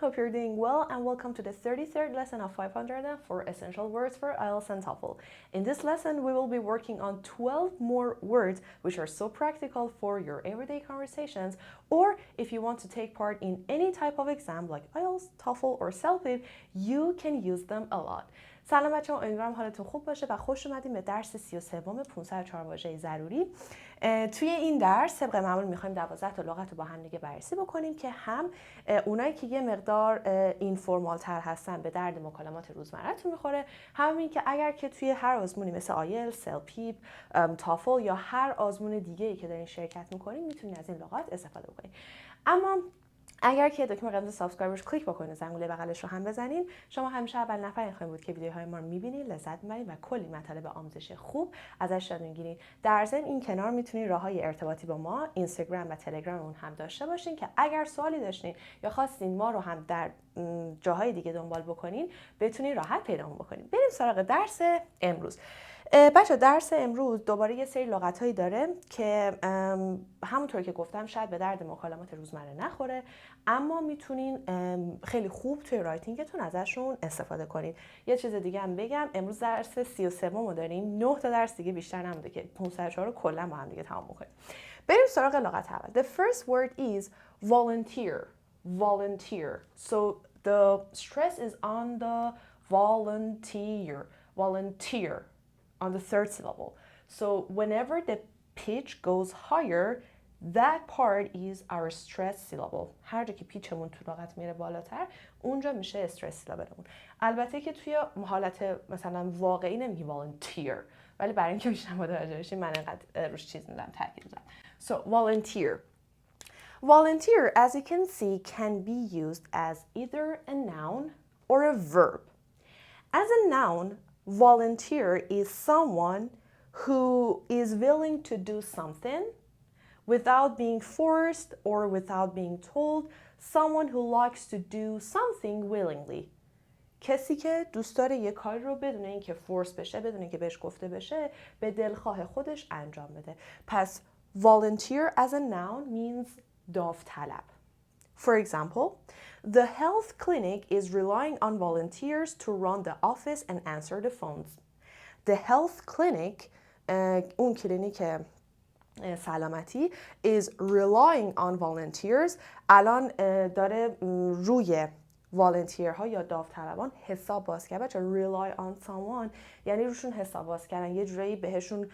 hope you're doing well and welcome to the 33rd lesson of 504 Essential Words for IELTS and TOEFL. In this lesson, we will be working on 12 more words which are so practical for your everyday conversations, or if you want to take part in any type of exam like IELTS, TOEFL, or CELPIP, you can use them a lot. سلام بچه‌ها، امیدوارم حالتون خوب باشه و خوش اومدیم به درس 33 504 واژه ضروری. توی این درس طبق معمول می‌خوایم 12 تا لغت رو با هم دیگه بررسی بکنیم که هم اونایی که یه مقدار اینفورمال تر هستن به درد مکالمات روزمره‌تون می‌خوره، همین که اگر که توی هر آزمونی مثل آیلتس، سلپیپ، تافل یا هر آزمون دیگه‌ای که دارین شرکت می‌کنین میتونین از این لغات استفاده بکنین. اما اگر که دکمه قرمز سابسکرایبرش کلیک بکنید، زنگوله بغلش رو هم بزنین، شما همیشه اول نفری خواهید بود که ویدیوهای ما رو می‌بینید، لذت می‌برید و کلی مطالب آموزش خوب ازش یاد می‌گیرید. در ضمن این کنار میتونید راه‌های ارتباطی با ما، اینستاگرام و تلگرام اون هم داشته باشین که اگر سوالی داشتین یا خواستین ما رو هم در جاهای دیگه دنبال بکنین، بتونید راحت پیدامون بکنین. بریم سراغ درس امروز. بچه درس امروز دوباره یه سری لغت‌هایی داره که همونطور که گفتم شاید به درد مکالمات روزمره نخوره، اما میتونین خیلی خوب توی رایتینگتون ازشون استفاده کنید. یه چیز دیگه هم بگم، امروز درس 33 رو داریم، 9 تا درس دیگه بیشتر نمونده که 504 رو کلا با هم دیگه تمام کنیم. بریم سراغ لغت اول. The first word is volunteer. Volunteer. So the stress is on the volunteer. Volunteer. On the third syllable. So whenever the pitch goes higher, that part is our stress syllable. هر جا که پیچمون تو لغت میره بالاتر، اونجا میشه استرس سیلابلمون. البته که توی حالت مثلا واقعی نمیگی volunteer، ولی برای اینکه بیشتر متوجه بشین من اینقدر روش چیز میدم، تاکید میدم. So volunteer. Volunteer, as you can see, can be used as either a noun or a verb. As a noun, volunteer is someone who is willing to do something without being forced or without being told, someone who likes to do something willingly. کسی که دوست داره یه کاری رو بدون اینکه فورس بشه، بدون اینکه بهش گفته بشه، به دلخواه خودش انجام بده. پس volunteer as a noun means داوطلب. For example, the health clinic is relying on volunteers to run the office and answer the phones. The health clinic, اون کلینیک سلامتی is relying on volunteers. الان داره روی والنتیرها یا داوطلبان حساب باز کرده. بچه rely on someone یعنی روشون حساب باز کردن، یه جورایی بهشون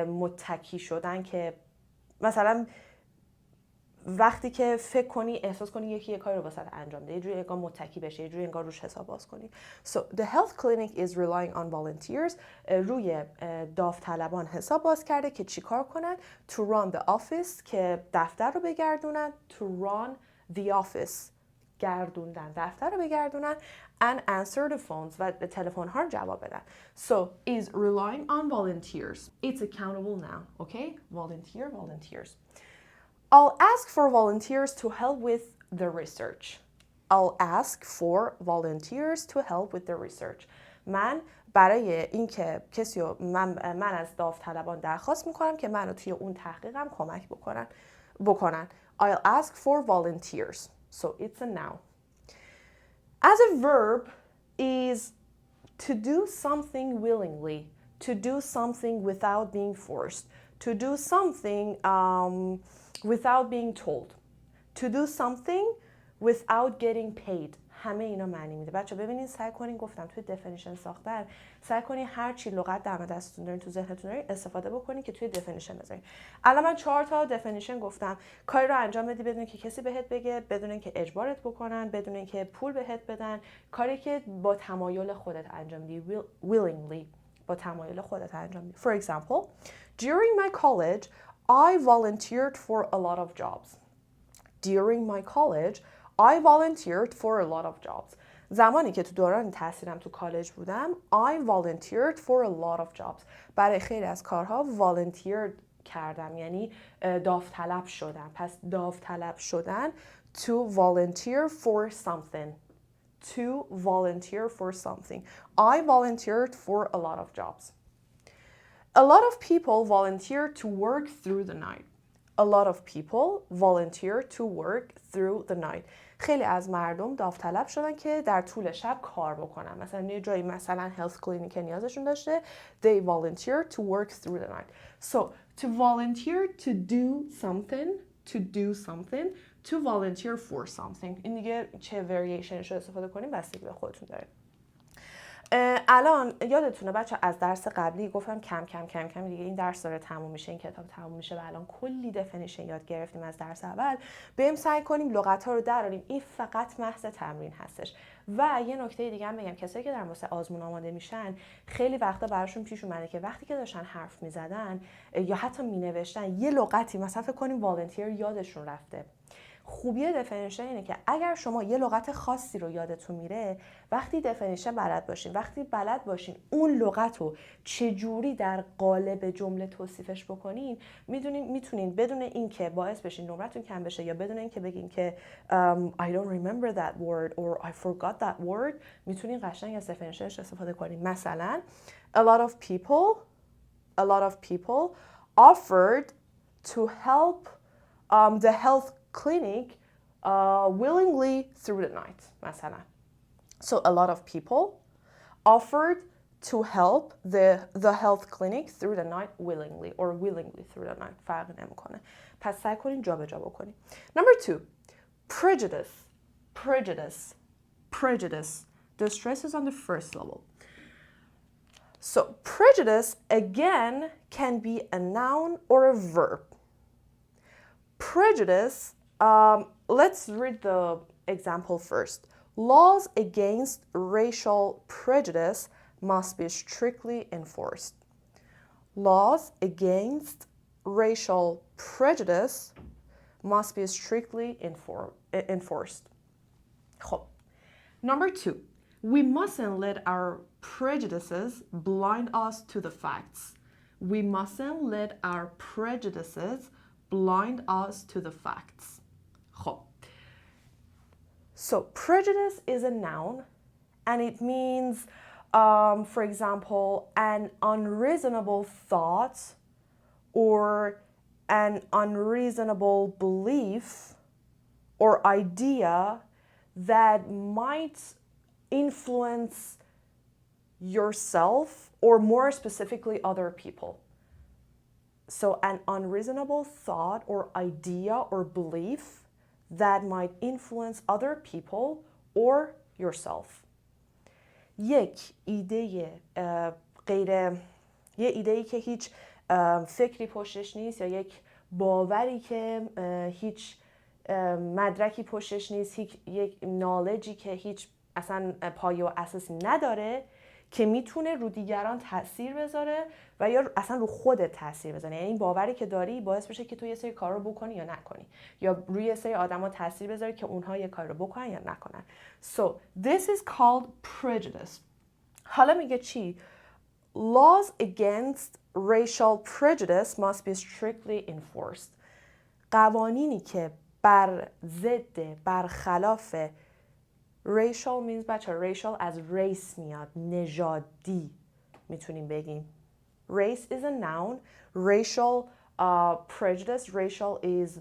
متکی شدن که مثلا وقتی که فکر کنی احساس کنی یکی یه کاری رو واسه انجام بده، یه جوری انگار متکی بشه، یه جوری انگار روش حساب باز کنی. So the health clinic is relying on volunteers. روی داوطلبان حساب باز کرده که چیکار کنن؟ To run the office که دفتر رو بگردونن. To run the office گردوندن، دفتر رو بگردونن. And answer the phones و تلفن ها رو جواب بدن. So is relying on volunteers. It's a countable noun. Okay? Volunteer, volunteers. I'll ask for volunteers to help with the research. I'll ask for volunteers to help with the research. من برای اینکه کسی رو من از داوطلبان درخواست میکنم که منو توی اون تحقیقم کمک بکنن. I'll ask for volunteers. So it's a noun. As a verb is to do something willingly, to do something without being forced, to do something without being told, to do something without getting paid. همه اینا معنی میده. بچه ببینید، سعی کنین، گفتم توی دفینیشن ساختن سعی کنین هر چی لغت در مورد دستتون دارین تو ذهنتون دارین استفاده بکنین که توی دفینیشن بذارین. الان من 4 تا دفینیشن گفتم. کاری رو انجام بدی بدون که کسی بهت بگه، بدون اینکه اجبارت بکنن، بدون اینکه پول بهت بدن، کاری که با تمایل خودت انجام میدی، willingly، با تمایل خودت انجام میدی. For example, during my college I volunteered for a lot of jobs. During my college, I volunteered for a lot of jobs. زمانی که تو دوران تحصیلم تو کالج بودم، I volunteered for a lot of jobs. برای خیلی از کارها volunteered کردم، یعنی داوطلب شدم. پس داوطلب شدن to volunteer for something. To volunteer for something. I volunteered for a lot of jobs. A lot of people volunteer to work through the night. A lot of people volunteer to work through the night. خیلی از مردم داوطلب شدن که در طول شب کار بکنن. مثلا یه جایی مثلا health clinic نیازشون داشته. They volunteer to work through the night. So to volunteer to do something, to volunteer for something. این دیگه چه variationش رو استفاده کنیم بستگی به خودتون داره. الان یادتونه بچه از درس قبلی گفتم کم دیگه این درس داره تموم میشه، این کتاب تموم میشه و الان کلی دفینیشن یاد گرفتیم از درس اول. بریم سعی کنیم لغت ها رو دراریم. این فقط محض تمرین هستش. و یه نکته دیگه هم بگم، کسایی که در واسه آزمون آماده میشن خیلی وقتا براشون پیش اومده که وقتی که داشتن حرف میزدن یا حتی مینوشتن یه لغتی مثلا فکر کنیم والنتیر یادشون رفته. خوبی دفینیشن اینه که اگر شما یه لغت خاصی رو یادتون میره، وقتی دفینیشن بلد باشین، وقتی بلد باشین اون لغت رو چجوری در قالب جمله توصیفش بکنین، میتونین بدون اینکه باعث بشین نمرتون کم بشه یا بدون اینکه بگین که I don't remember that word or I forgot that word، میتونین قشنگ از دفینیشنش استفاده کنین. مثلا a lot of people offered to help the health clinic willingly through the night مثلا. So a lot of people offered to help the health clinic through the night willingly through the night. فرق نمیکنه. پس سعی کنین جابجا بکنین. Number 2, prejudice. The stress is on the first level. So prejudice again can be a noun or a verb. Prejudice, let's read the example first. Laws against racial prejudice must be strictly enforced. Laws against racial prejudice must be strictly enforced. خب. Number 2, we mustn't let our prejudices blind us to the facts. We mustn't let our prejudices blind us to the facts. خب. So prejudice is a noun and it means, for example, an unreasonable thought or an unreasonable belief or idea that might influence yourself or more specifically other people. So an unreasonable thought or idea or belief that might influence other people or yourself. یه ایده‌ای که هیچ فکری پشتش نیست یا یک باوری که هیچ مدرکی پشتش نیست، یک نالجی که هیچ اصلا پایه و اساسی نداره که میتونه رو دیگران تأثیر بذاره و یا اصلا رو خودت تأثیر بذاره. یعنی این باوری که داری باعث بشه که تو یه سری کار رو بکنی یا نکنی یا روی یه سری آدما تأثیر بذاره که اونها یه کار رو بکنن یا نکنن. So this is called prejudice. حالا میگه چی؟ Laws against racial prejudice must be strictly enforced. قوانینی که برخلاف racial means بچه racial از race میاد، نژادی میتونیم بگیم. Race is a noun. Racial prejudice, racial is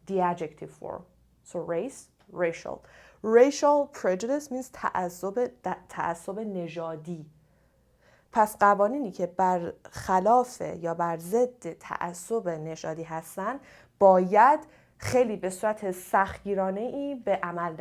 the adjective form. So race, racial. Racial prejudice means تعصب نژادی. پس قوانینی که بر خلاف یا بر ضد تعصب نژادی هستن باید خیلی به صورت سختگیرانه‌ای به عمل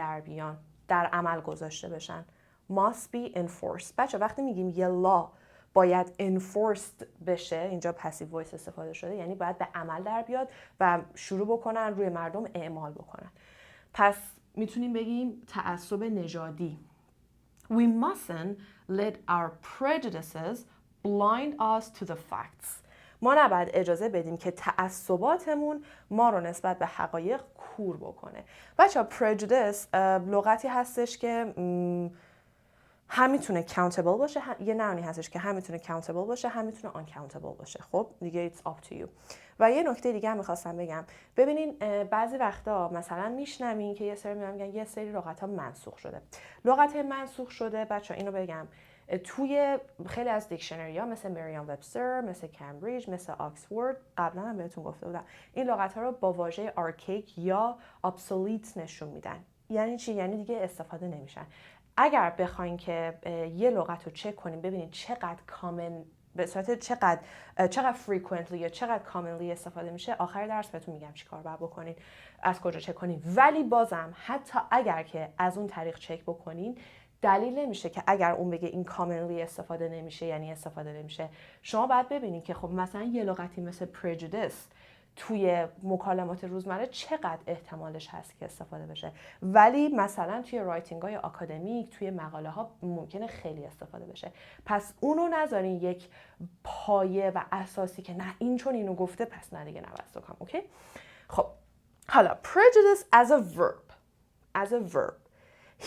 در عمل گذاشته بشن. Must be enforced. بچه وقتی میگیم یه law باید enforced بشه، اینجا پسیو وایس استفاده شده، یعنی باید به عمل در بیاد و شروع بکنن روی مردم اعمال بکنن. پس میتونیم بگیم تعصب نژادی. We mustn't let our prejudices blind us to the facts. ما نباید اجازه بدیم که تعصباتمون ما رو نسبت به حقایق کور بکنه. بچه‌ها prejudice لغتی هستش که هم میتونه countable باشه، یه نوعی هستش که هم میتونه countable باشه، هم میتونه uncountable باشه. خب دیگه it's up to you. و یه نکته دیگه هم میخواستم بگم. ببینین بعضی وقتا مثلا میشنوین که یه سری میگن یه سری لغت‌ها منسوخ شده. لغت منسوخ شده بچه‌ها اینو بگم توی خیلی از دیکشنری‌ها مثل مریام وبستر، مثل کمبریج، مثل آکسفورد، قبلا هم بهتون گفته بودم این لغت‌ها رو با واژه آرکیک یا obsolete نشون میدن. یعنی چی؟ یعنی دیگه استفاده نمیشن. اگر بخواین که یه لغت رو چک کنیم ببینید چقدر کامن به صورت چقدر frequently یا چقدر commonly استفاده میشه، آخر درس بهتون میگم چی کار باید بکنین، از کجا چک کنین. ولی بازم حتی اگر که از اون طریق چک بکنین دلیل نمیشه که اگر اون بگه این commonly استفاده نمیشه یعنی استفاده نمیشه. شما باید ببینید که خب مثلا یه لغتی مثل prejudice توی مکالمات روزمره چقدر احتمالش هست که استفاده بشه، ولی مثلا توی رایتینگ های آکادمیک، توی مقاله ها ممکنه خیلی استفاده بشه. پس اونو نذارین یک پایه و اساسی که نه این چون اینو گفته پس نه دیگه نباید کنم. اوکی؟ خب حالا prejudice as a verb.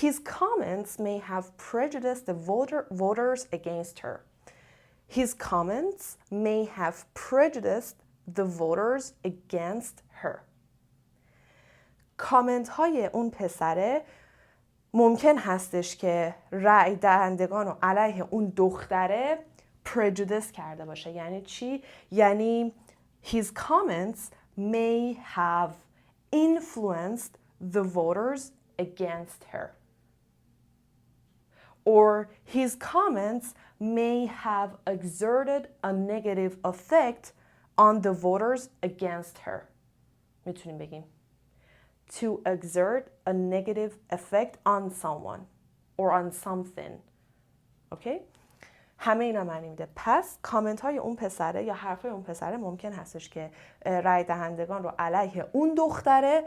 His comments may have prejudiced the voters against her. His comments may have prejudiced the voters against her. کامنت های اون پسره ممکن هستش که رأی دهندگان رو علیه اون دختره prejudice کرده باشه. یعنی چی؟ یعنی his comments may have influenced the voters against her. Or his comments may have exerted a negative effect on the voters against her. میتونیم بگیم to exert a negative effect on someone or on something. اوکی؟ همه اینا معنی میده. پس کامنت های اون پسره یا حرف های اون پسره ممکن هستش که رای دهندگان رو علیه اون دختره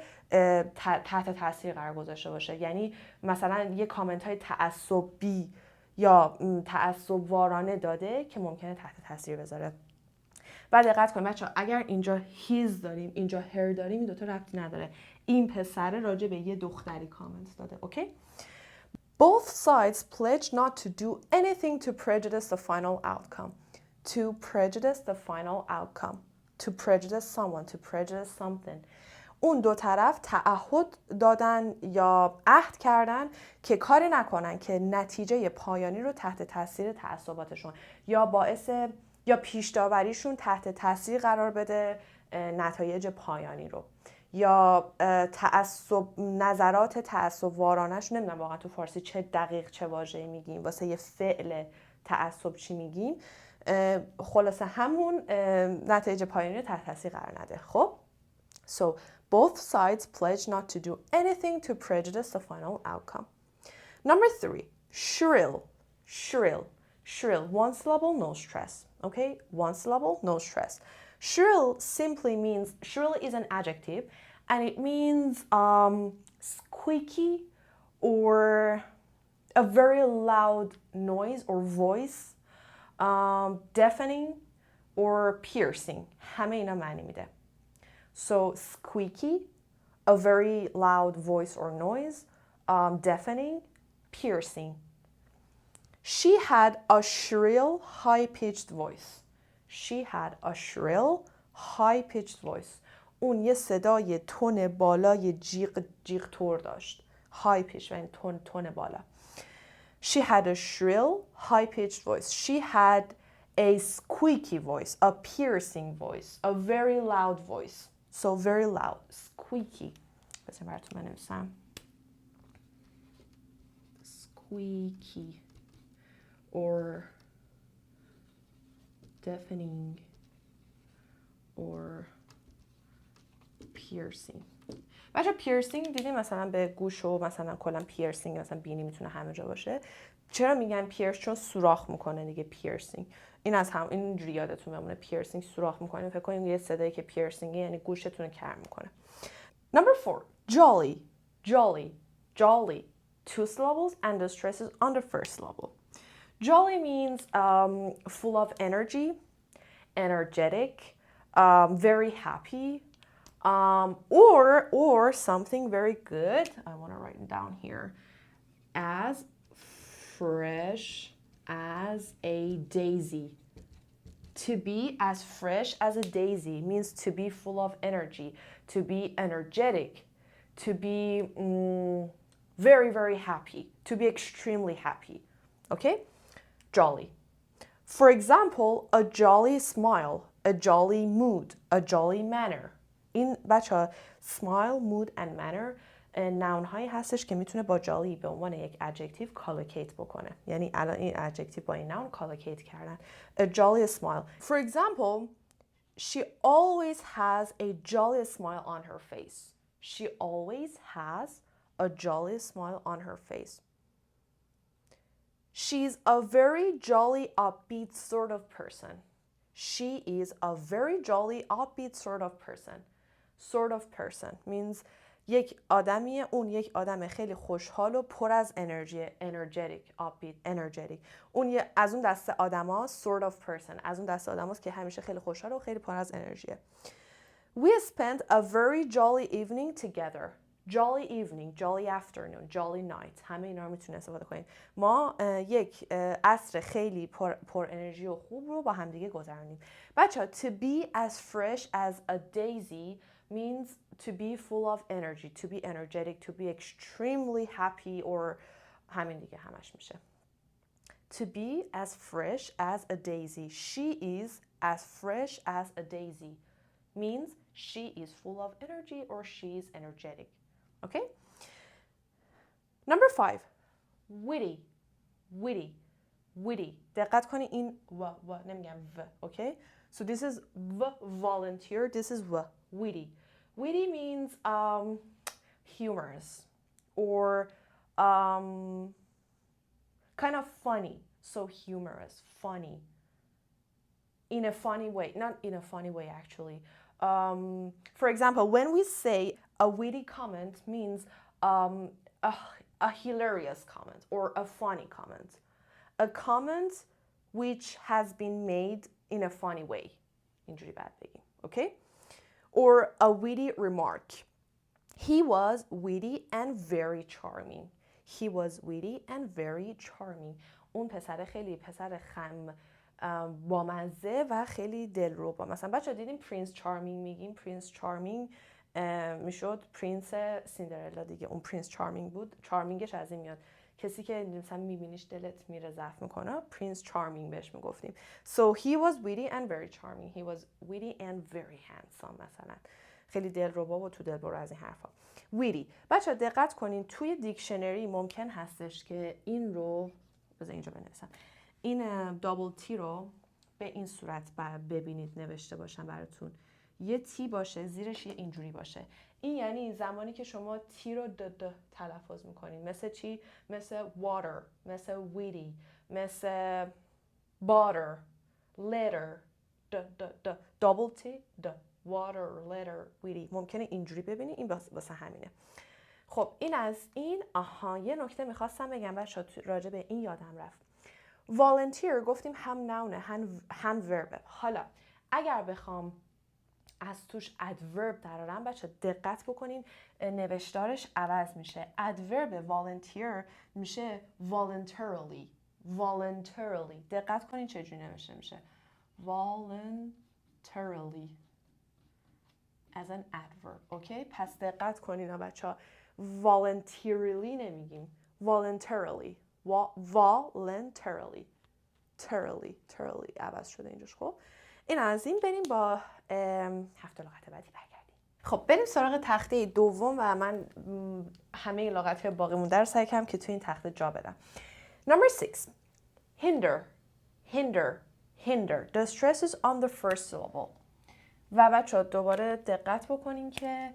تحت تاثیر قرار گذاشته باشه. یعنی مثلا یه کامنت های تعصبی یا تعصب وارانه داده که ممکنه تحت تاثیر بذاره. و دقت کنید بچه‌ها اگر اینجا his داریم اینجا her داریم این دوتا ربطی نداره. این پسره راجع به یه دختری کامنت داده. اوکی؟ Both sides pledge not to do anything to prejudice the final outcome. To prejudice the final outcome. To prejudice someone. To prejudice something. اون دو طرف تعهد دادن یا عهد کردن که کاری نکنن که نتیجه پایانی رو تحت تاثیر تعصباتشون یا پیش داوریشون تحت تاثیر قرار بده نتایج پایانی رو، یا نظرات تعصب وارانش. نمیدونم واقعا تو فارسی چه دقیق چه واژه‌ای میگیم واسه یه فعل تعصب چی میگیم. خلاصه همون نتایج پایانی رو تحت تاثیر قرار نده. خب so both sides pledge not to do anything to prejudice the final outcome. Number 3, shrill, one syllable, no stress. Okay, one syllable, no stress. Shrill simply means, shrill is an adjective and it means squeaky or a very loud noise or voice, deafening or piercing. همه اینا معنی میده. So squeaky, a very loud voice or noise, deafening, piercing. She had a shrill, high-pitched voice. She had a shrill, high-pitched voice. اون یه صدای تون بالای جیغ تور داشت. High pitch یعنی تون بالا. She had a shrill, high-pitched voice. She had a squeaky voice, a piercing voice, a very loud voice. So very loud, squeaky. بذار براتون بنویسم. Squeaky or deafening or piercing. بچه پیرسینگ دیدیم مثلا به گوش و مثلا کلا پیرسینگ مثلا بینی میتونه همه جا باشه. چرا میگن پیرس؟ چون سوراخ میکنه دیگه. پیرسینگ این از هم اینجوری یادتون بمونه. پیرسینگ سوراخ میکنه. فکر کنید یه صدایی که پیرسینگه یعنی گوشتون رو کر میکنه. Number 4, jolly. 2 syllables and the stress is on the first syllable. Jolly means full of energy, energetic, very happy, or something very good. I want to write it down here. As fresh as a daisy. To be as fresh as a daisy means to be full of energy, to be energetic, to be very, very happy, to be extremely happy. Okay? Jolly. For example, a jolly smile, a jolly mood, a jolly manner. این بچه smile, mood and manner نون هایی هستش که میتونه با جالی به عنوان یک ادجکتیو کالوکیت بکنه. یعنی الان این ادجکتیو با این نون کالوکیت کردن. A jolly smile. For example, she always has a jolly smile on her face. She always has a jolly smile on her face. She's a very jolly, upbeat sort of person. She is a very jolly, upbeat sort of person. Sort of person means یک آدمیه، اون یک آدم خیلی خوشحال و پر از انرژی، energetic, upbeat, energetic. اون از اون دسته آدما sort of person، از اون دسته آدماست که همیشه خیلی خوشحال و خیلی پر از انرژیه. We spent a very jolly evening together. Jolly evening, jolly afternoon, jolly night. همه اینا رو میتونید استفاده کنید. ما یک عصر خیلی پر انرژی و خوب رو با هم دیگه گذروندیم. بچه‌ها, to be as fresh as a daisy means to be full of energy, to be energetic, to be extremely happy or همین دیگه همش میشه. To be as fresh as a daisy. She is as fresh as a daisy. Means she is full of energy or she is energetic. Okay? Number 5. Witty. Witty. Witty. دقت کنی این و نمیگم و. Okay? So this is volunteer. This is witty. Witty means humorous or kind of funny. So humorous, funny. In a funny way. Not in a funny way, actually. For example, when we say a witty comment means a hilarious comment or a funny comment. A comment which has been made in a funny way. اینجوری بعد بگیم. Okay? Or a witty remark. He was witty and very charming. He was witty and very charming. اون پسر خیلی پسر بامزه و خیلی دلربا. مثلا بچه دیدیم پرینس چارمینگ میگیم. پرینس چارمینگ میشد پرینس سیندرلا دیگه. اون پرینس چارمینگ بود. چارمینگش از این میاد کسی که مثلا میبینیش دلت میره ضعف میکنه. پرینس چارمینگ بهش میگفتیم. So he was witty and very charming. He was witty and very handsome مثلا. خیلی دلربا و تو دلبر از این حرفا. witty. بچه دقت کنین توی دیکشنری ممکن هستش که این رو بذار اینجا بنویسم. این دابل تی رو به این صورت ببینید نوشته باشم براتون. یه تی باشه زیرش یه اینجوری باشه. این یعنی زمانی که شما تی رو د تلفظ میکنید. مثل چی؟ مثل water، مثل witty، مثل butter، letter، د دابل تی د water، letter، witty. ممکنه اینجوری ببینید. این واسه همینه. خب این از این. یه نکته میخواستم بگم بچه‌ها راجع به این یادم رفت. volunteer گفتیم هم نونه هم وربه. حالا اگر بخوام از توش adverb درارم بچه دقت بکنین نوشتارش عوض میشه. adverb volunteer میشه voluntarily. دقت کنین چجوری نوشته میشه. voluntarily as an adverb. اوکی؟ پس دقت کنین بچه ها. voluntarily نمیگیم. voluntarily عوض شده اینجاش. خب این از این. بریم با هفته لغت بعدی برگردیم. خب بریم سراغ تخته دوم و من همه لغت باقی مونده رو سعی کردم که توی این تخته جا بدم. Number 6. hinder. The stress is on the first syllable. و بچه‌ها دوباره دقت بکنین که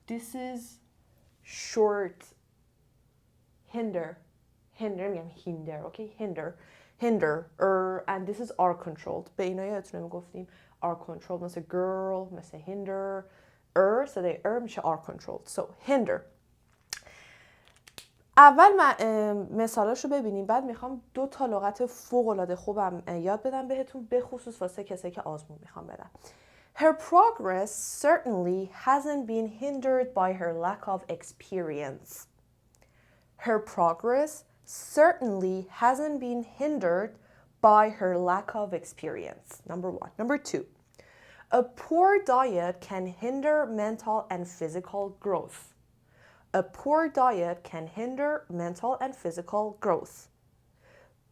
this is short. hinder میگم hinder. okay? hinder and this is are controlled. به اینا یادتونه میگفتیم are controlled مثل girl، مثل hinder. صدای میشه are controlled. so hinder. اول مثالاشو ببینیم بعد میخوام 2 تا لغت فوق العاده خوبم یاد بدم بهتون، به خصوص واسه کسایی که آزمون میخوام بدم. Her progress certainly hasn't been hindered by her lack of experience. Her progress certainly hasn't been hindered by her lack of experience. Number 1. Number 2. A poor diet can hinder mental and physical growth. A poor diet can hinder mental and physical growth.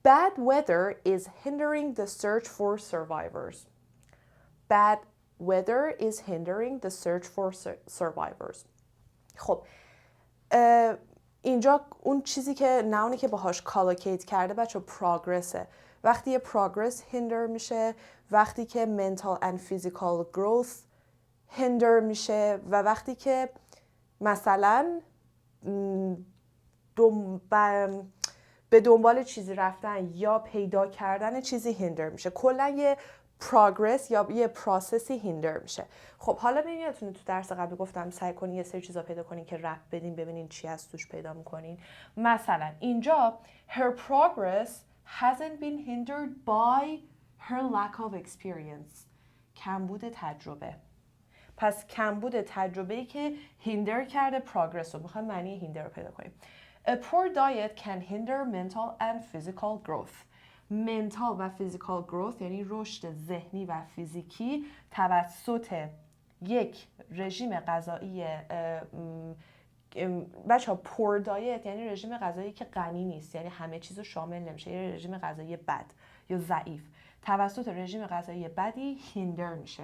Bad weather is hindering the search for survivors. Bad weather is hindering the search for survivors. خب اینجا اون چیزی که ناونی که باهاش کالوکیت کرده بچه پروگرسه. وقتی یه پروگرس هیندر میشه، وقتی که mental and physical growth هیندر میشه و وقتی که مثلا به دنبال چیزی رفتن یا پیدا کردن چیزی هیندر میشه. کلا یه پروگرس یا یه پروسسی هیندر میشه. خب حالا ببینید یادتونه تو درس قبلی گفتم سعی کنین یه سری چیزا پیدا کنین که ربط بدین ببینین چی از توش پیدا میکنین. مثلا اینجا her progress hasn't been hindered by her lack of experience. کمبود تجربه. پس کمبود تجربه‌ای که هیندر کرده پروگرس رو. میخوایم معنی هیندر رو پیدا کنیم. A poor diet can hinder mental and physical growth. mental و physical growth یعنی رشد ذهنی و فیزیکی توسط یک رژیم غذایی بچه‌ها poor diet یعنی رژیم غذایی که غنی نیست، یعنی همه چیزو شامل نمیشه، یعنی رژیم غذایی بد یا ضعیف توسط رژیم غذایی بدی هیندر میشه.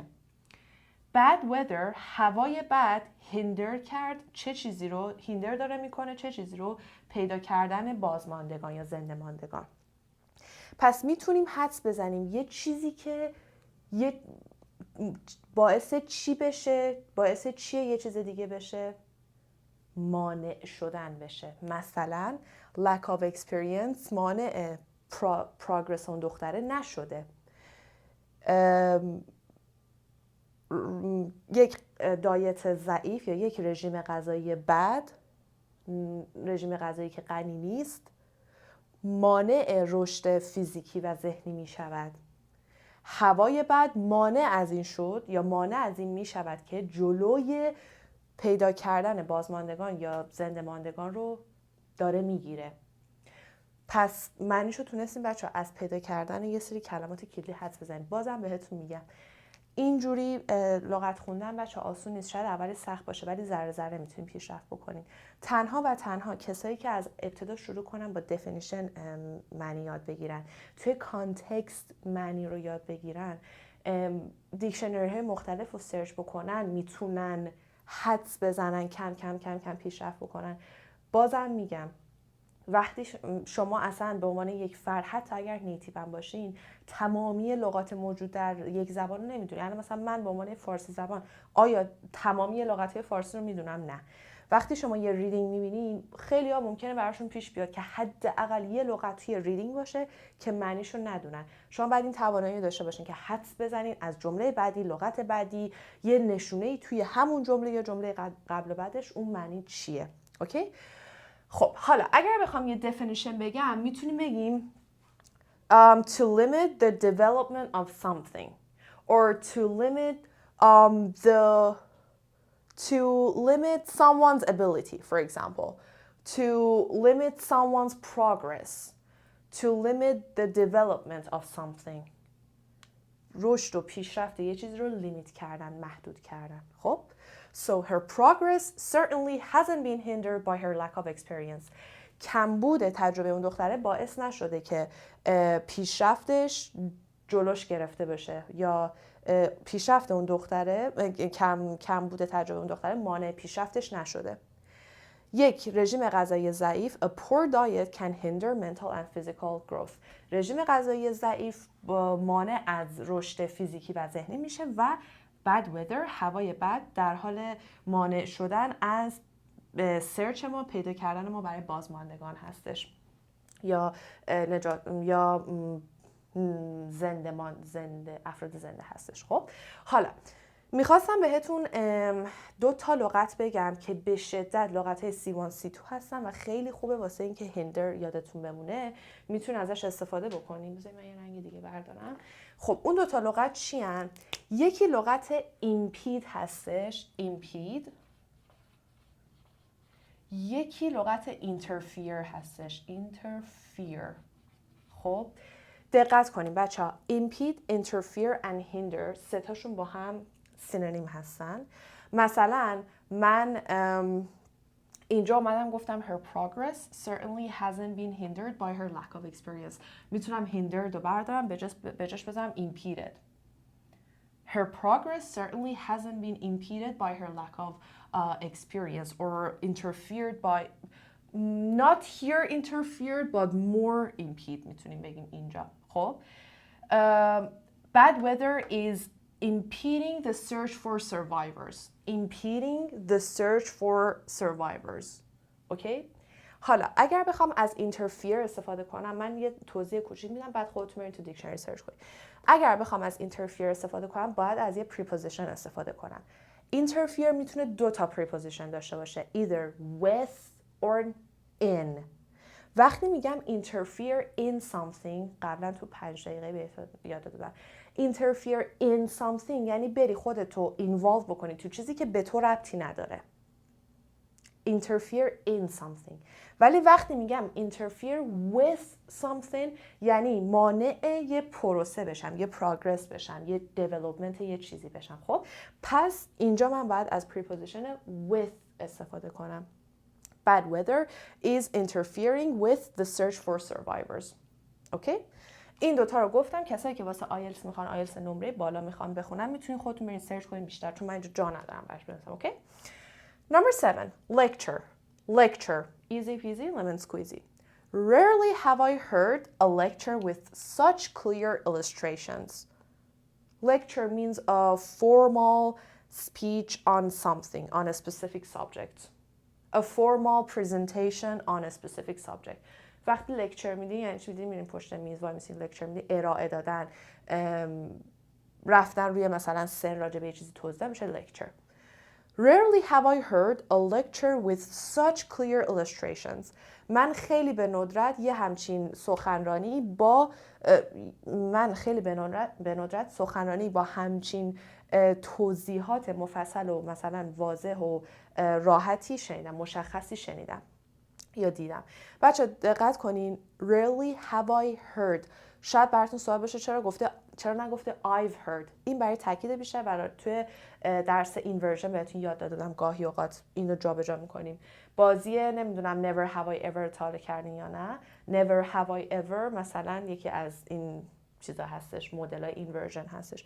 bad weather هوای بد هیندر کرد چه چیزی رو هیندر داره میکنه، چه چیزی رو پیدا کردن بازماندگان یا زنده ماندگان. پس میتونیم حدس بزنیم یه چیزی که یه باعث چی بشه، باعث چیه یه چیز دیگه بشه، مانع شدن بشه. مثلا lack of experience مانع progress اون دختره نشده. یک دایت ضعیف یا یک رژیم غذایی بد، رژیم غذایی که غنی نیست، مانع رشد فیزیکی و ذهنی می شود. هوای بد مانع از این شد یا مانع از این می شود که جلوی پیدا کردن بازماندگان یا زنده ماندگان رو داره می گیره. پس معنیشو تونستیم بچه ها از پیدا کردن یه سری کلمات کلیدی حدس بزنیم. بازم بهتون میگم اینجوری لغت خوندن بچه آسون نیست، شاید اولی سخت باشه ولی ذره ذره میتونیم پیشرفت بکنیم. تنها و تنها کسایی که از ابتدا شروع کنن با دفینیشن معنی یاد بگیرن، توی کانتکست معنی رو یاد بگیرن، دیکشنری های مختلف رو سرچ بکنن، میتونن حدس بزنن، کم کم کم کم پیشرفت بکنن. بازم میگم وقتی شما اصلا به عنوان یک فرد حتی اگر نیتیو هم باشین تمامی لغات موجود در یک زبان رو نمیدونید. یعنی مثلا من به عنوان فارسی زبان آیا تمامی لغات فارسی رو میدونم؟ نه. وقتی شما یه ریدینگ میبینین خیلی ها ممکنه براشون پیش بیاد که حداقل یه لغت توی ریدینگ باشه که معنیشو ندونن. شما باید این توانایی داشته باشین که حدس بزنین از جمله بعدی، لغت بعدی، یه نشونه‌ای توی همون جمله یا جمله قبل و بعدش اون معنی چیه. اوکی؟ خب حالا اگر بخوام یه definition بگم میتونیم بگیم to limit the development of something or to limit someone's ability, for example, to limit someone's progress, to limit the development of something. رشد و پیشرفت یه چیز رو لیمیت کردن، محدود کردن. خب So her progress certainly hasn't been hindered by her lack of experience. کمبود تجربه اون دختره باعث نشده که پیشرفتش جلوش گرفته بشه یا پیشرفت اون دختره کمبود تجربه اون دختره مانع پیشرفتش نشده. یک رژیم غذایی ضعیف a poor diet can hinder mental and physical growth. رژیم غذایی ضعیف مانع از رشد فیزیکی و ذهنی میشه و bad weather هوای بد در حال مانع شدن از سرچ ما، پیدا کردن ما برای بازماندگان هستش یا یا افراد زنده هستش. خب حالا میخواستم بهتون 2 تا لغت بگم که به شدت لغت‌های C1 C2 هستن و خیلی خوبه واسه اینکه هیندر یادتون بمونه، میتونید ازش استفاده بکنید. بذارید من یه رنگ دیگه بردارم. خب اون 2 تا لغت چی هن؟ یکی لغت impede هستش، impede. یکی لغت interfere هستش، interfere. خب دقت کنیم بچه ها، impede, interfere and hinder 3 تاشون با هم سینونیم هستن. مثلا من اینجا اومدم گفتم her progress certainly hasn't been hindered by her lack of experience. میتونم hindered رو بردارم به جاش بذارم impeded. her progress certainly hasn't been impeded by her lack of experience or interfered by not here interfered but more impede میتونیم بگیم اینجا. خب bad weather is impeding the search for survivors. Impeding the search for survivors. اوکی؟ حالا اگر بخوام از interfere استفاده کنم، من یه توضیح کوچیک میدم بعد خودتون برید تو دیکشنری سرچ کنید. اگر بخوام از interfere استفاده کنم باید از یه preposition استفاده کنم. interfere میتونه دو تا preposition داشته باشه، either with or in. وقتی میگم interfere in something، قبلا تو 5 دقیقه بهتون یاد دادم، interfere in something یعنی بری خودتو involve بکنی تو چیزی که به تو ربطی نداره. interfere in something. ولی وقتی میگم interfere with something یعنی مانع یه پروسه بشم، یه progress بشم، یه development یه چیزی بشم. خب پس اینجا من باید از preposition with استفاده کنم. Bad weather is interfering with the search for survivors. اوکی؟ این دوتا رو گفتم. کسایی که واسه آیلتس میخوان، آیلتس نمره بالا میخوان بخونن، میتونین خودتون برین سرچ کنین بیشتر، چون من اینجا جا ندارم براش بنویسم. اوکی؟ Number 7, lecture. Lecture. Easy peasy, lemon squeezy. Rarely have I heard a lecture with such clear illustrations. Lecture means a formal speech on something, on a specific subject. A formal presentation on a specific subject. وقتی لکچر میدین یعنی چی؟ میرین پشت میز وای میسین لکچر میدین، ارائه دادن، رفتن روی مثلا سن راجع به یه چیزی توضیح دادن میشه لکچر. Rarely have I heard a lecture with such clear illustrations. من خیلی به ندرت یه همچین سخنرانی با سخنرانی با همچین توضیحات مفصل و مثلا واضح و راحتی شنیدم، مشخصی شنیدم یا دیدم. بچه دقت کنین، rarely have I heard. شاید براتون سوال بشه چرا نگفته I've heard. این برای تاکید بیشتر، برای توی درس اینورژن بهتون یاد دادم گاهی اوقات اینو جابجا میکنیم. بازی نمیدونم never have I ever تا کردین یا نه. never have I ever مثلا یکی از این چیزا هستش، مدلای اینورژن هستش.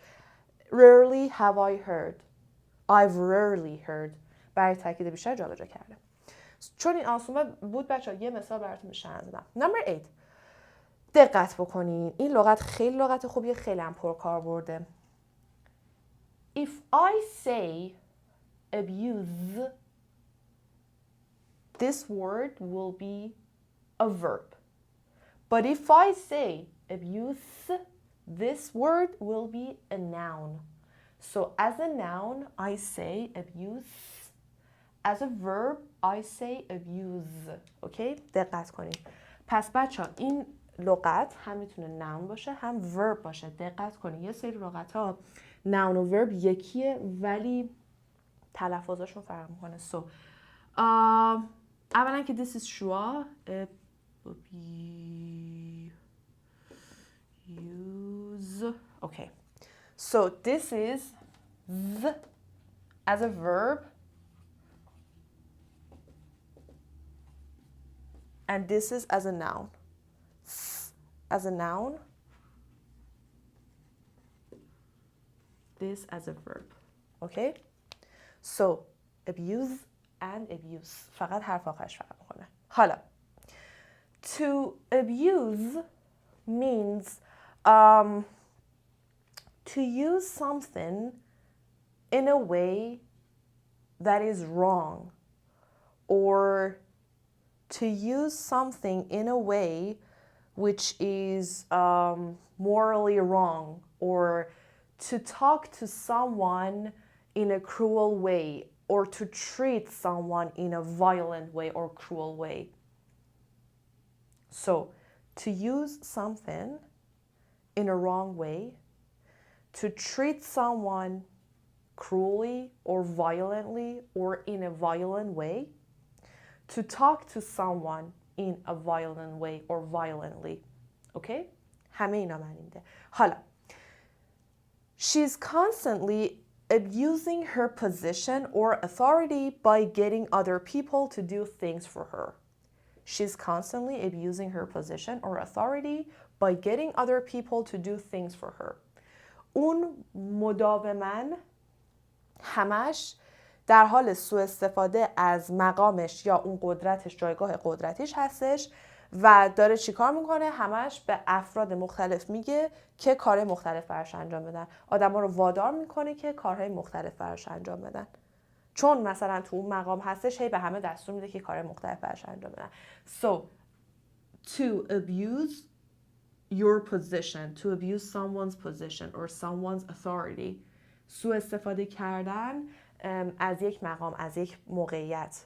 rarely have I heard. I've rarely heard. برای تاکید بیشتر جابجا کردم. چون این آسونه بود بچه‌ها یه مثال براتون میشن زدم. Number 8. دقت بکنین، این لغت خیلی لغت خوبیه، خیلی هم پرکاربرده. If I say abuse, this word will be a verb. But if I say abuse, this word will be a noun. So as a noun, I say abuse. As a verb, I say abuse. اوکی؟ دقت کنین. پس بچه ها این لغت هم میتونه نون باشه هم ورب باشه. دقت کنین یه سری لغت ها نون و ورب یکیه ولی تلفظشون فرق میکنه. So اولا که this is شوا use. Okay. So this is the as a verb and this is as a noun. As a noun, this as a verb. Okay? So, abuse and abuse. فقط حرف آخرش فرق میکنه. حالا to abuse means to use something in a way that is wrong, or to use something in a way which is morally wrong, or to talk to someone in a cruel way, or to treat someone in a violent way or cruel way. So, to use something in a wrong way, to treat someone cruelly or violently or in a violent way, to talk to someone in a violent way or violently. Okay? همه اینا معنی میده. حالا she's constantly abusing her position or authority by getting other people to do things for her. She's constantly abusing her position or authority by getting other people to do things for her. اون مداوماً همش در حال سوء استفاده از مقامش یا اون قدرتش، جایگاه قدرتیش هستش و داره چیکار میکنه؟ همش به افراد مختلف میگه که کارهای مختلف براش انجام بدن. آدما رو وادار میکنه که کارهای مختلف براش انجام بدن. چون مثلا تو اون مقام هستش، هی به همه دستور میده که کارهای مختلف براش انجام بدن. So to abuse your position, to abuse someone's position or someone's authority. سوء استفاده کردن از یک مقام، از یک موقعیت.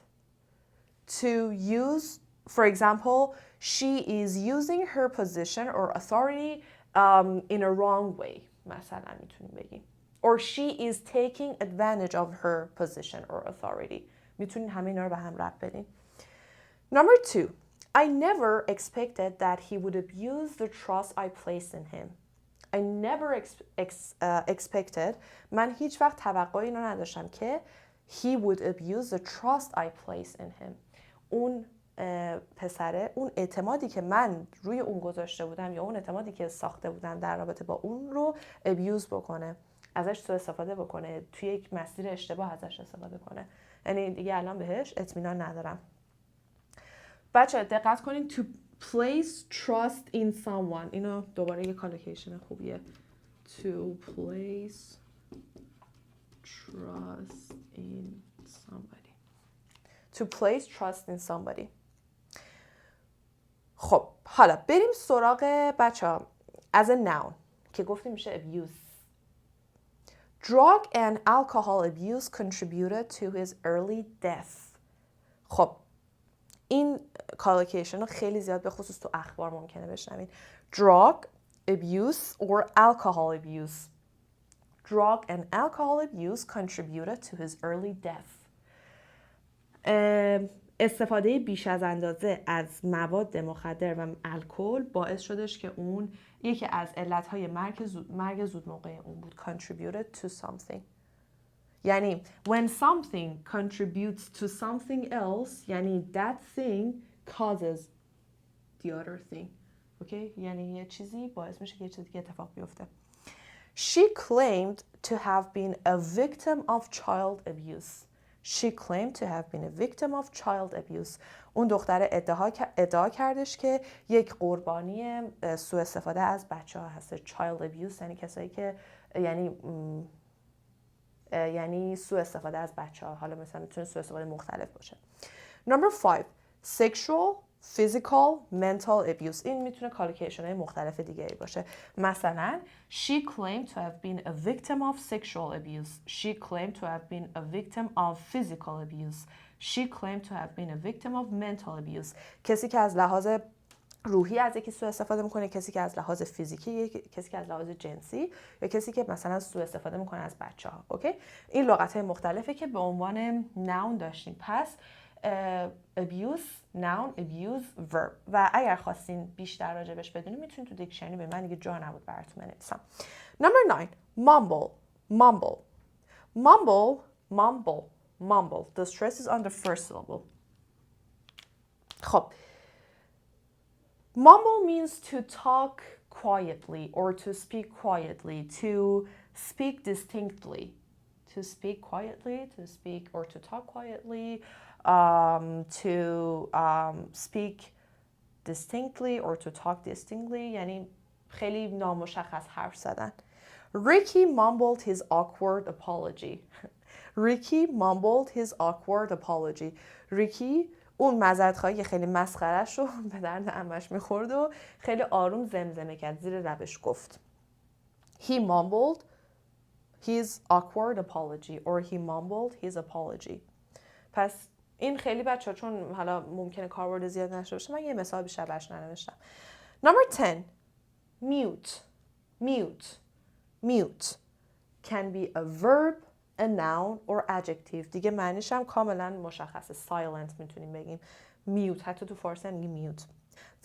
To use, for example, she is using her position or authority in a wrong way. مثلا میتونیم بگیم. Or she is taking advantage of her position or authority. میتونین همه اینا رو به هم ربط بدین. Number 2. I never expected that he would abuse the trust I placed in him. I never expected. من هیچ وقت توقعی اینو نداشتم که he would abuse the trust I placed in him. اون پسره، اون اعتمادی که من روی اون گذاشته بودم یا اون اعتمادی که ساخته بودم در رابطه با اون رو abuse بکنه، ازش سوء استفاده بکنه، توی یک مسیر اشتباه ازش استفاده کنه. یعنی دیگه الان بهش اطمینان ندارم. بچه دقت کنین. to place trust in someone، اینو دوباره یه کالوکیشن خوبیه. to place trust in somebody. to place trust in somebody. خب حالا بریم سراغ بچه as a noun که گفتیم میشه abuse. Drug and alcohol abuse contributed to his early death. خب این کالوکیشن رو خیلی زیاد به خصوص تو اخبار ممکنه بشنوین. Drug abuse or alcohol abuse. Drug and alcohol abuse contributed to his early death. استفاده بیش از اندازه از مواد مخدر و الکل باعث شدش که اون یکی از علتهای مرگ زود موقع اون بود. Contributed to something. یعنی when something contributes to something else، یعنی that thing causes the other thing. اوکی؟ یعنی یه چیزی باعث میشه که یه چیز دیگه اتفاق بیفته. She claimed to have been a victim of child abuse. She claimed to have been a victim of child abuse. اون دختر ادعا کردش که یک قربانی سوء استفاده از بچه‌ها هست. child abuse یعنی کسایی که یعنی سوء استفاده از بچه‌ها. حالا مثلا میتونه سوء استفاده مختلف باشه. Number 5. Sexual, physical, mental abuse. این میتونه کالوکیشن‌های مختلف دیگری باشه. مثلا she claimed to have been a victim of sexual abuse. She claimed to have been a victim of physical abuse. She claimed to have been a victim of mental abuse. کسی که از لحاظ روحی از یکی سوء استفاده میکنه، کسی که از لحاظ فیزیکی، کسی که از لحاظ جنسی، یا کسی که مثلا سوء استفاده میکنه از بچه‌ها. اوکی؟ این لغت‌های مختلفی که به عنوان noun داشتیم. پس abuse noun، abuse verb. و اگر خواستین بیشتر راجبش بدونید میتونید تو دیکشنری به من دیگه جا نبود براتون بنویسم. Number 9. mumble mumble mumble mumble mumble. The stress is on the first syllable. خب mumble means to talk quietly or to speak quietly, to speak distinctly. To speak quietly, to speak or to talk quietly, to speak distinctly or to talk distinctly. یعنی خیلی نامشخص حرف زدن. Ricky mumbled his awkward apology. Ricky mumbled his awkward apology. Ricky اون معذرت‌خواهی خیلی مسخره‌ش رو به درد عمش می‌خورد و خیلی آروم زمزمه کرد، زیر لبش گفت. He mumbled his awkward apology or he mumbled his apology. پس این خیلی بچه‌ها چون حالا ممکنه کاربرد زیاد نشه باشه، من یه مثال بیشتر براش ننوشتم. Number 10. Mute. Mute. Mute can be a verb, a noun or adjective. دیگه معنیش هم کاملا مشخصه. Silent میتونیم بگیم. Mute. حتی تو فارسی هم میگیم mute.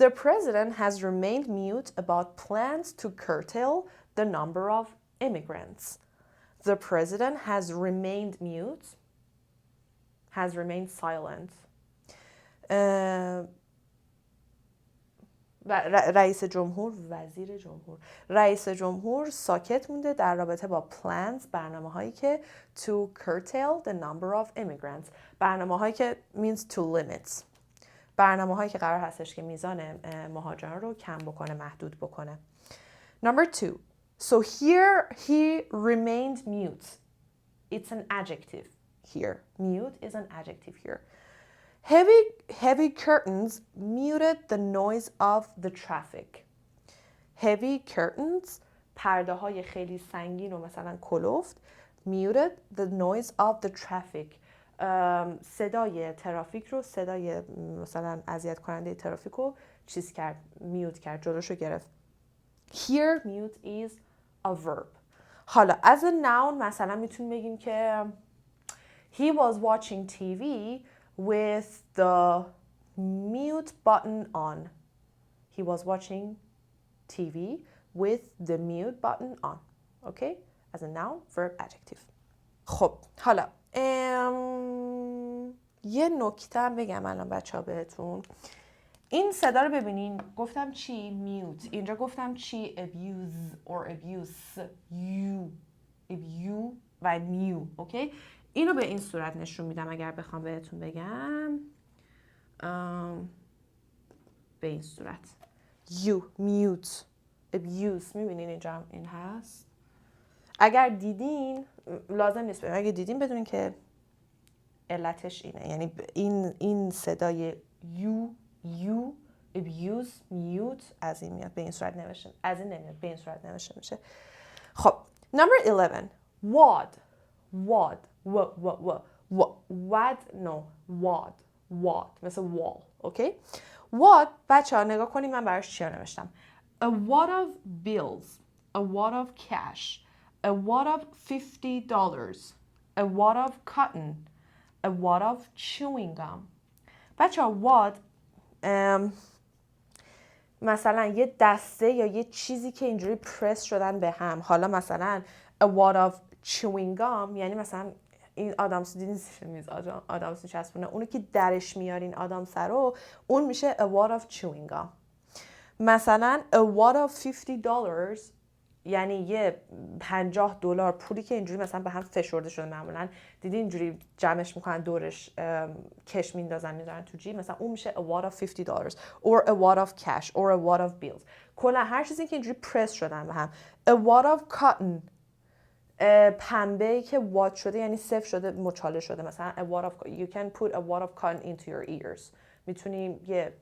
The president has remained mute about plans to curtail the number of immigrants. The president has remained mute, has remained silent. رئیس جمهور، وزیر جمهور، رئیس جمهور ساکت مونده در رابطه با plans، برنامه هایی که to curtail the number of immigrants، برنامه هایی که means to limit، برنامه هایی که قرار هستش که میزان مهاجران رو کم بکنه، محدود بکنه. Number 2. So here he remained mute. It's an adjective here. Mute is an adjective here. Heavy curtains muted the noise of the traffic. Heavy curtains، پرده های خیلی سنگین و مثلا کلفت، muted the noise of the traffic، صدای ترافیک رو، صدای مثلا اذیت کننده ترافیک رو چیز کرد، میوت کرد، جلوشو گرفت. Here mute is a verb. حالا as a noun مثلا میتونیم بگیم که he was watching TV with the mute button on. He was watching TV with the mute button on. Okay? As a noun, verb, adjective. خب حالا یه نکته بگم الان بچه‌ها بهتون. این صدا رو ببینین، گفتم چی؟ میوت. اینجا گفتم چی؟ abuse or abuse. you و new. اوکی؟ اینو به این صورت نشون میدم اگر بخوام بهتون بگم. به این صورت. you, mute, abuse. میبینین اینجا این هست؟ اگر دیدین لازم نیست ببینین. اگر دیدین بدونین که علتش اینه. یعنی این صدای you, abuse, mute از این میاد، به این صورت نوشته. از این نمیاد، به این صورت نوشته میشه. خب number 11. wad مثل wall. اوکی؟ wad بچه ها نگاه کنید من براش چی نوشتم. a wad of bills, a wad of cash, a wad of $50, a wad of cotton, a wad of chewing gum. بچه ها wad مثلا یه دسته یا یه چیزی که اینجوری پرس شدن به هم. حالا مثلا a wad of chewing gum یعنی مثلا این آدامس دیدین زیر میز آدامس نشسته اونو که درش میارین آدامس رو، اون میشه a wad of chewing gum. مثلا a wad of $50 یعنی یه $50 پولی که اینجوری مثلا به هم فشرده شده. معمولا دیدی اینجوری جمعش میکنن دورش کش میندازن میذارن تو جیب، مثلا اون میشه a wad of $50 or a wad of cash or a wad of bills. کلا هر چیزی که اینجوری پرس شدن به هم. a wad of cotton پنبه‌ای که وات شده یعنی صفر شده، مچاله شده. مثلا a wad of you can put a wad of cotton into your ears. میتونی یه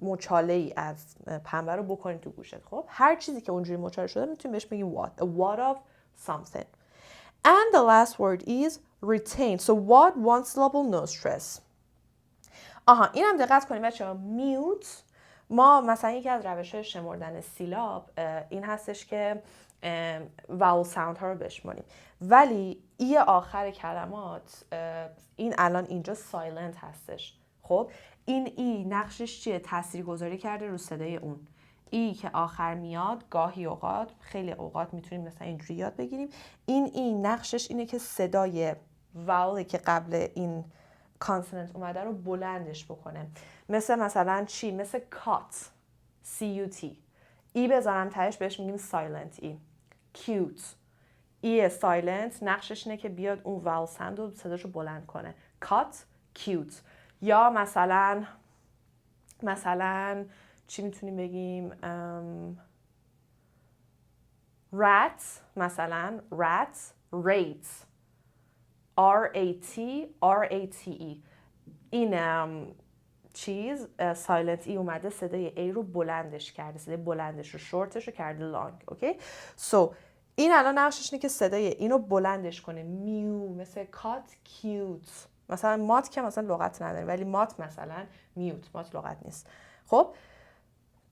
مچاله ای از پنبه رو بکنید تو گوشت. خب هر چیزی که اونجوری مچاله شده میتونیم بهش بگیم wad. a wad of something. And the last word is retain. So wad one syllable no stress. اینم دقت کنید بچه‌ها. mute ما مثلا یکی از روش‌های شمردن سیلاب این هستش که vowel sound ها رو بشماریم، ولی ای آخر کلمات این الان اینجا سایلنت هستش. خب این ای نقشش چیه؟ تاثیرگذاری کرده رو صدای اون. ای که آخر میاد گاهی اوقات، خیلی اوقات میتونیم مثلا اینجوری یاد بگیریم، این ای نقشش اینه که صدای واولی که قبل این کانسوننت اومده رو بلندش بکنه. مثلا چی؟ مثل کات، C-U-T. ای بذارم تهش بهش میگیم سایلنت ای. cute. ای سایلنت نقشش اینه که بیاد اون واول ساند رو صداشو بلند کنه. cut, cute. یا مثلا چی میتونیم بگیم؟ rat مثلا rat, rate, R-A-T-E. این چیز سایلنت ای اومده صدای ای رو بلندش کرده، صدای بلندش رو شورتش رو کرده لانگ. اوکی؟ سو این الان نقشش اینه که صدای اینو بلندش کنه. میو مثل کات، کیوت. مثلا مات که مثلا لغت نداره، ولی مات مثلا میوت، مات لغت نیست. خب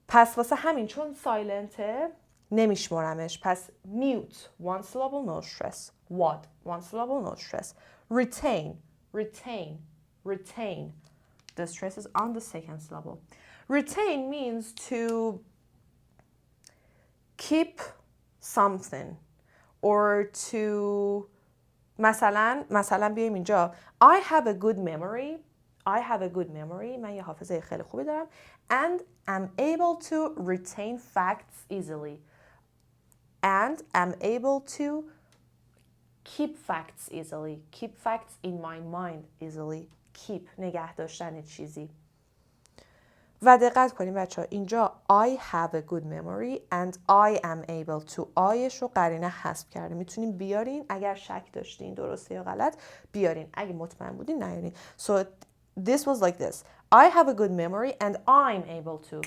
پس واسه همین چون سایلنته نمیشمرمش. پس میوت one syllable no stress. wad one syllable no stress. retain. The stress is on the second syllable. Retain means to keep something or to مثلا بیایم اینجا I have a good memory I have a good memory. من یه حافظه خیلی خوبی دارم. And I'm able to retain facts easily. And I'm able to keep facts easily. Keep facts in my mind easily. Keep نگه داشتن چیزی. و دقت کنیم بچه ها اینجا I have a good memory and I am able to آیش رو قرینه حذف کرده. میتونیم بیارین اگر شک داشتین درسته یا غلط بیارین. اگه مطمئن بودین نیارین. So this was like this. I have a good memory and I'm able to.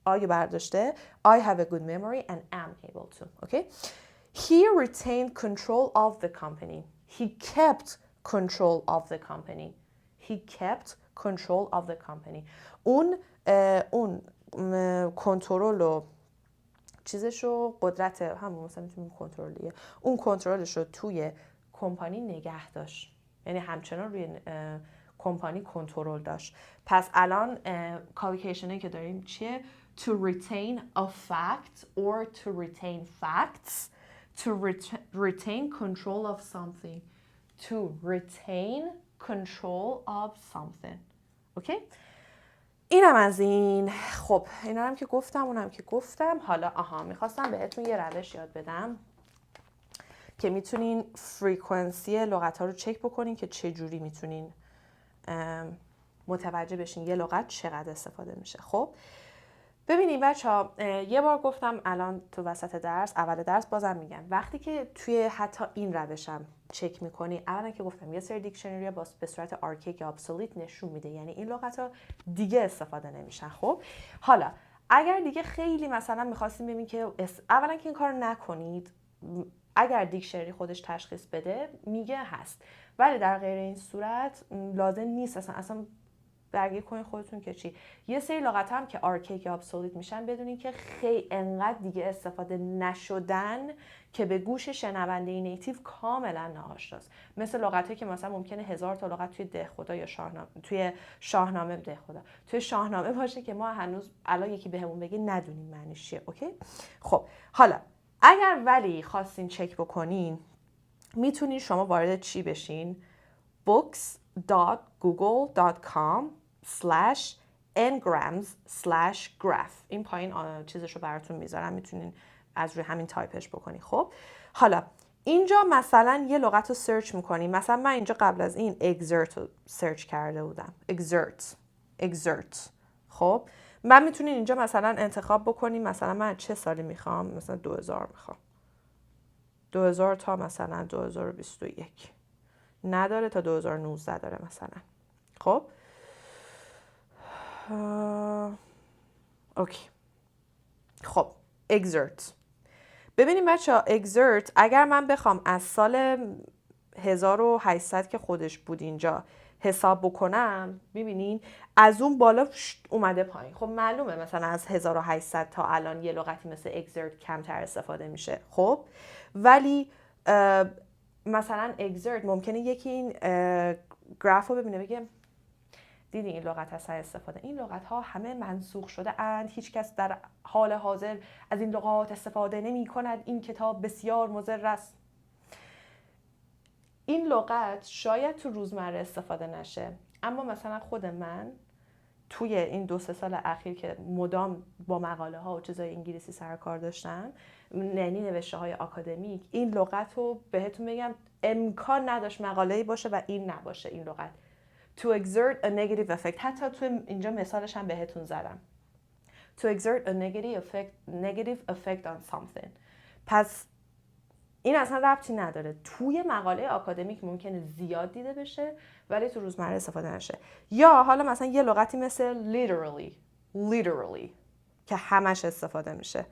آیه برداشته. I have a good memory and am able to. Okay? He retained control of the company. He kept control of the company. He kept control of the company. اون کنترل و چیزشو قدرت همون مثلا میتونیم کنترل دیگه اون کنترلش رو توی کمپانی نگه داشت. یعنی همچنان روی کمپانی کنترل داشت. پس الان کالیکیشنی که داریم چیه؟ To retain a fact or to retain facts. To retain control of something. To retain control of something. اوکی؟ اینم از این. خب اینا هم که گفتم اونم که گفتم. حالا میخواستم بهتون یه روش یاد بدم که میتونین فریکونسی لغت ها رو چک بکنین که چه جوری میتونین متوجه بشین یه لغت چقدر استفاده میشه. خب ببینید بچه‌ها یه بار گفتم الان تو وسط درس اول درس بازم میگم وقتی که توی حتی این روشم چک میکنی اولا که گفتم یه سری دیکشنری به صورت آرکیک یا ابسولوت نشون میده یعنی این لغت ها دیگه استفاده نمیشن. خب حالا اگر دیگه خیلی مثلا میخواستیم ببینیم که اولا که این کار نکنید اگر دیکشنری خودش تشخیص بده میگه هست ولی در غیر این صورت لازم نیست اصلا درگیر کنین خودتون که چی. یه سری لغت هم که آرکیک یا ابسولوت میشن بدونین که خیلی انقدر دیگه استفاده نشدن که به گوش شنونده نیتیو کاملا ناآشناست. مثل لغتایی که مثلا ممکنه 1000 تا لغت توی ده خدا یا شاهنامه ده خدا توی شاهنامه باشه که ما هنوز الان یکی بهمون بگه ندونیم معنیش چیه. اوکی؟ خب حالا اگر ولی خواستین چک بکنین میتونین شما وارد چی بشین؟ books.google.com/ngrams/graph. این پایین چیزشو براتون میذارم میتونین از روی همین تایپش بکنین. خب حالا اینجا مثلا یه لغت رو سرچ میکنیم. مثلا من اینجا قبل از این exert رو سرچ کرده بودم. exert. خب من میتونین اینجا مثلا انتخاب بکنیم مثلا من چه سالی میخوام. مثلا 2000 میخوام. 2000 تا مثلا 2021 نداره تا 2019 داره مثلا. خب اوکی. خب exert. ببینیم بچه ها exert اگر من بخوام از سال 1800 که خودش بود اینجا حساب بکنم ببینین از اون بالا اومده پایین. خب معلومه مثلا از 1800 تا الان یه لغتی مثل exert کمتر استفاده میشه. خب ولی مثلا exert ممکنه یکی این گراف رو ببینه بگه دیدی این لغت اصلا استفاده این لغت ها همه منسوخ شده اند هیچ کس در حال حاضر از این لغات استفاده نمی کند این کتاب بسیار مضر است. این لغت شاید تو روزمره استفاده نشه اما مثلا خود من توی این 2-3 سال اخیر که مدام با مقاله ها و چیزای انگلیسی سر کار داشتم یعنی نوشته های آکادمیک این لغت رو بهتون بگم امکان نداشت مقاله‌ای باشه و این نباشه این لغت. To exert a negative effect. حتی تو اینجا مثالش هم بهتون زدم. To exert a negative effect on something. پس این اصلا ربطی نداره. توی مقاله آکادمیک ممکنه زیاد دیده بشه ولی تو روزمره استفاده نشه. یا حالا مثلا یه لغتی مثل literally که همش استفاده میشه.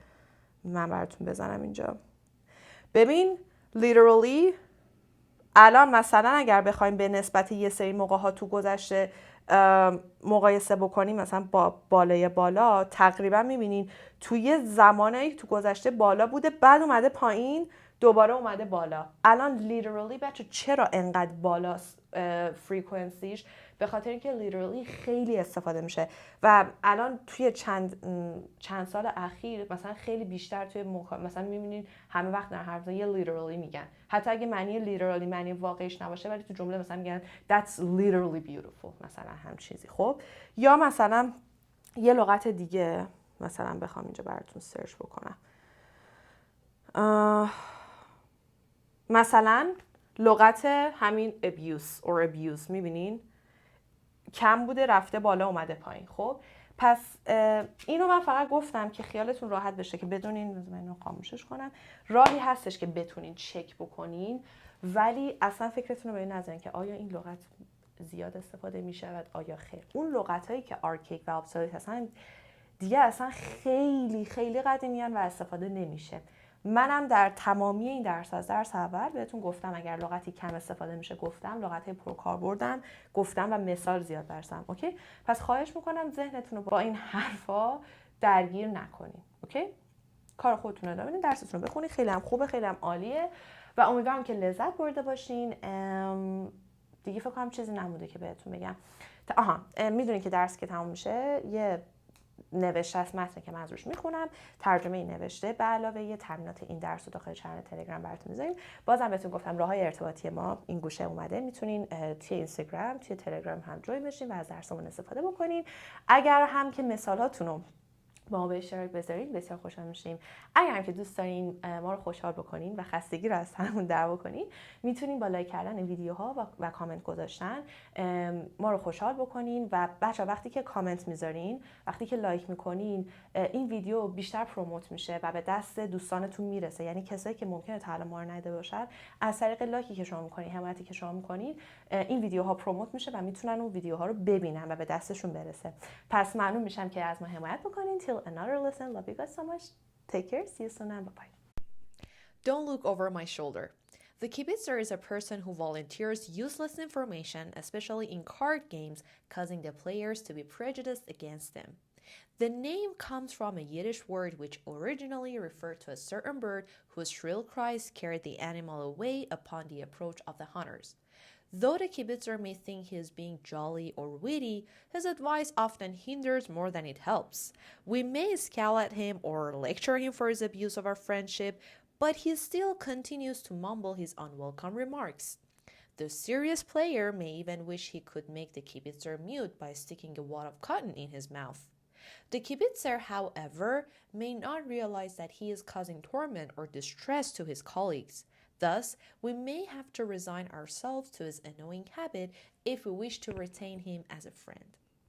من براتون بزنم اینجا. ببین literally الان مثلا اگر بخوایم به نسبت یه سری موقع ها تو گذشته مقایسه بکنیم مثلا با بالای بالا تقریبا میبینین توی زمانی تو گذشته بالا بوده بعد اومده پایین دوباره اومده بالا. الان literally بچه چرا انقدر بالاست فریکونسیش؟ به خاطر اینکه لیترالی خیلی استفاده میشه و الان توی چند سال اخیر مثلا خیلی بیشتر توی مثلا میبینین همه وقت در حرف یه لیترالی میگن، حتی اگه معنی لیترالی معنی واقعیش نباشه ولی تو جمله مثلا میگن that's literally beautiful مثلا هم چیزی. خب یا مثلا یه لغت دیگه مثلا بخوام اینجا براتون سرچ بکنم، مثلا لغت همین abuse or abuse میبینین کم بوده رفته بالا اومده پایین. خب پس اینو من فقط گفتم که خیالتون راحت بشه که بدونین، من اینو خاموشش کنم، راهی هستش که بتونین چک بکنین ولی اصلا فکرتون رو به این نذارین که آیا این لغت زیاد استفاده میشود آیا خیر. اون لغت هایی که آرکیک و ابسولوت هستن دیگه اصلا خیلی خیلی قدیمیان و استفاده نمیشه. منم در تمامی این درس از درس اول بهتون گفتم اگر لغتی کم استفاده میشه گفتم، لغت پرکاربردم گفتم و مثال زیاد برسم. اوکی؟ پس خواهش میکنم ذهنتون رو با این حرفا درگیر نکنین. اوکی؟ کار خودتون رو ادامه بدین، درستون رو بخونید، خیلی هم خوبه، خیلی هم عالیه و امیدوارم که لذت برده باشین. دیگه فکر کنم چیزی نمونده که بهتون بگم. میدونین که درس که تموم میشه یه نوشته است متن که من روش میخونم، ترجمه این نوشته به علاوه یه تمرینات این درس رو داخل چنل تلگرام براتون میذاریم. بازم بهتون گفتم راههای ارتباطی ما این گوشه اومده، میتونین توی اینستاگرام توی تلگرام هم جوین بشین و از درسمون استفاده بکنین. اگر هم که مثالاتون رو با ما به اشتراک بذارید بسیار خوشحال میشیم. اگر هم که دوست دارین ما رو خوشحال بکنین و خستگی رو از تنمون در بکنین میتونین با لایک کردن این ویدیوها و کامنت گذاشتن ما رو خوشحال بکنین. و بچه‌ها وقتی که کامنت میذارین، وقتی که لایک میکنین، این ویدیو بیشتر پروموت میشه و به دست دوستانتون میرسه. یعنی کسایی که ممکنه تا الان ما رو ندیده باشن از طریق لایکی که شما میکنین، حمایتی که شما میکنین، این ویدیوها پروموت میشه و میتونن اون ویدیوها رو ببینن و به دستشون برسه. پس ممنون میشم که از ما حمایت بکنین. Till another lesson, love you guys so much. Take care, see you soon and bye-bye. Don't look over my shoulder. The kibitzer is a person who volunteers useless information, especially in card games, causing the players to be prejudiced against them. The name comes from a Yiddish word which originally referred to a certain bird whose shrill cries scared the animal away upon the approach of the hunters. Though the kibitzer may think he is being jolly or witty, his advice often hinders more than it helps. We may scowl at him or lecture him for his abuse of our friendship, but he still continues to mumble his unwelcome remarks. The serious player may even wish he could make the kibitzer mute by sticking a wad of cotton in his mouth. The kibitzer, however, may not realize that he is causing torment or distress to his colleagues. Thus, we may have to resign ourselves to his annoying habit if we wish to retain him as a friend.